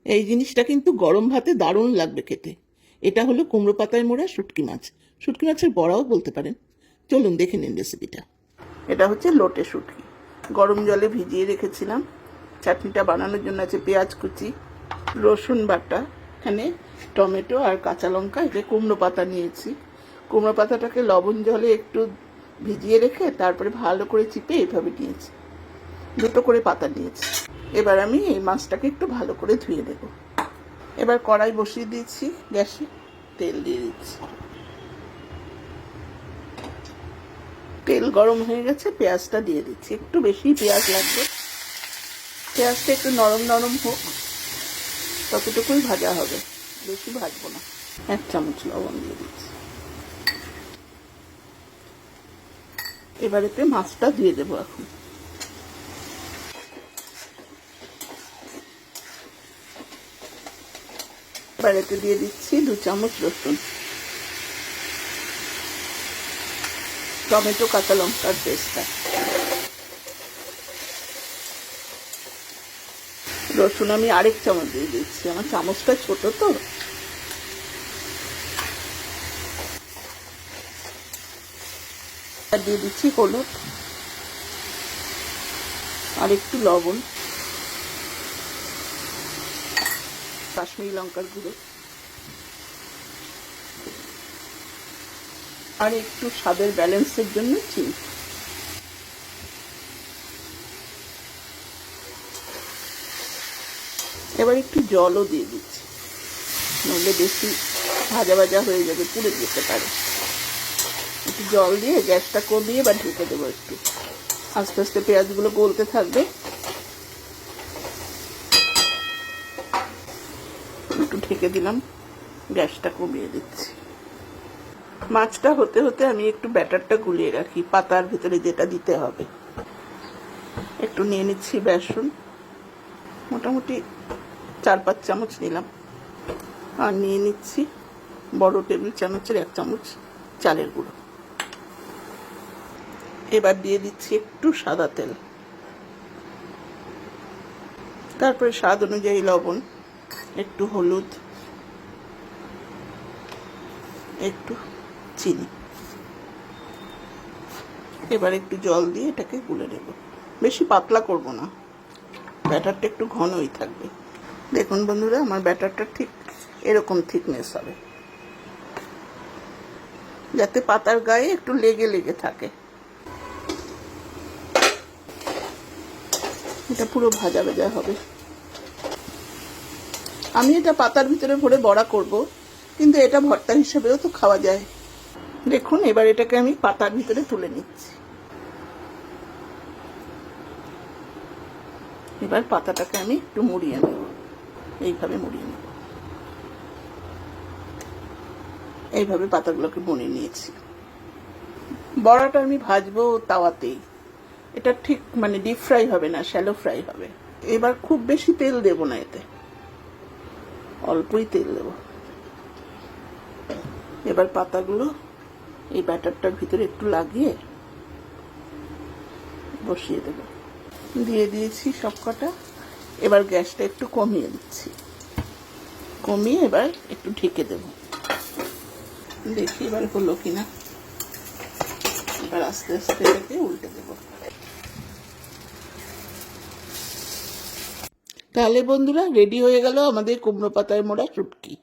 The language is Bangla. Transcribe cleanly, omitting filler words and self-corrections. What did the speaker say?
এই জিনিসটা কিন্তু গরম ভাতে দারুণ লাগবে খেতে। এটা হলো কুমড়ো পাতায় মোড়া শুটকি মাছ। শুটকি মাছের বড়াও বলতে পারেন। চলুন দেখে নিন রেসিপিটা। এটা হচ্ছে লোটে শুটকি। গরম জলে ভিজিয়ে রেখেছিলাম। চাটনিটা বানানোর জন্য আছে পেঁয়াজ কুচি, রসুন বাটা, এখানে টমেটো আর কাঁচা লঙ্কা, এটা কুমড়ো পাতা নিয়েছি। কুমড়ো পাতাটাকে লবণ জলে একটু ভিজিয়ে রেখে তারপরে ভালো করে চিপে এইভাবে নিয়েছি। দুটো করে পাতা নিয়েছি। এবার আমি এই মাছটাকে একটু ভালো করে ধুয়ে দেব। এবার কড়াই বসিয়ে দিয়েছি গ্যাসে, তেল দিয়ে দিচ্ছি। তেল গরম হয়ে গেছে, পেঁয়াজটা দিয়ে দিচ্ছি। একটু বেশি পেঁয়াজ লাগবে। পেঁয়াজটা একটু নরম নরম হোক, ততটুকুই ভাজা হবে, বেশি ভাজবো না। 1 চামচ লবণ দিয়ে দিচ্ছি। এবার এতে মাছটা দিয়ে দেবো এখন। এবার এতে দিয়ে দিচ্ছি 2 চামচ রসুন, টমেটো, কাঁচা লঙ্কার পেস্টটা। রসুন আমি 1 চামচ দিয়ে দিচ্ছি, আমার চামচটা ছোট তো। দিয়ে দিচ্ছি হলুদ আর একটু লবণ, কাশ্মীরি লঙ্কার গুঁড়ো আর একটু স্বাদের ব্যালেন্সের জন্য চিনি। এবার একটু জলও দিয়ে দিচ্ছি, নইলে বেশি ভাজা ভাজা হয়ে যাবে, পুড়ে যেতে পারে। একটু জল দিয়ে গ্যাসটা কমিয়ে বা ঢেকে দেবো। একটু আস্তে আস্তে পেঁয়াজগুলো গলতে থাকবে। একটু ঢেকে দিলাম, গ্যাসটা কমিয়ে দিচ্ছি। মাছটা হতে হতে আমি একটু ব্যাটারটা গুলিয়ে রাখি, পাতার ভিতরে যেটা দিতে হবে। একটু নিয়ে নিচ্ছি বেসন, মোটামুটি 4-5 চামচ নিলাম। আর নিয়ে নিচ্ছি বড় টেবিল চামচের 1 চামচ চালের গুঁড়ো। এবার দিয়ে দিচ্ছি একটু সাদা তেল, তারপরে স্বাদ অনুযায়ী লবণ, একটু হলুদ, একটু চিনি। এবার একটু জল দিয়ে এটাকে গুলে নেব। বেশি পাতলা করব না, ব্যাটারটা একটু ঘনই থাকবে। দেখুন বন্ধুরা, আমার ব্যাটারটা ঠিক এরকম থিকনেস হবে, যাতে পাতার গায়ে একটু লেগে লেগে থাকে। এটা পুরো ভাজা ভাজা হবে। আমি এটা পাতার ভিতরে ভরে বড়া করব, কিন্তু এটা ভর্তা হিসেবেও তো খাওয়া যায়। দেখুন, এবার এটাকে আমি পাতার ভিতরে তুলে নিচ্ছি। এবার পাতাটাকে আমি একটু মুড়িয়ে নেব, এইভাবে মুড়িয়ে নেব। এইভাবে পাতাগুলোকে বুনে নিয়েছি। বড়াটা আমি ভাজবো তাওয়াতেই, এটা ঠিক মানে ডিপ ফ্রাই হবে না, শ্যালো ফ্রাই হবে। এবার খুব বেশি তেল দেব না, এতে অল্পই তেল দেব। এবার পাতাগুলো এই ব্যাটারটার ভিতরে একটু লাগিয়ে বসিয়ে দেব। দিয়ে দিয়েছি সবকটা। এবার গ্যাসটা একটু কমিয়ে দিচ্ছি, কমিয়ে এবার একটু ঢেকে দেব। দেখি এবার হলো কিনা। এবার আস্তে আস্তে এটাকে উল্টে দেব। তাহলে বন্ধুরা, রেডি হয়ে গেল আমাদের কুমড়ো পাতায় মোড়া শুটকি।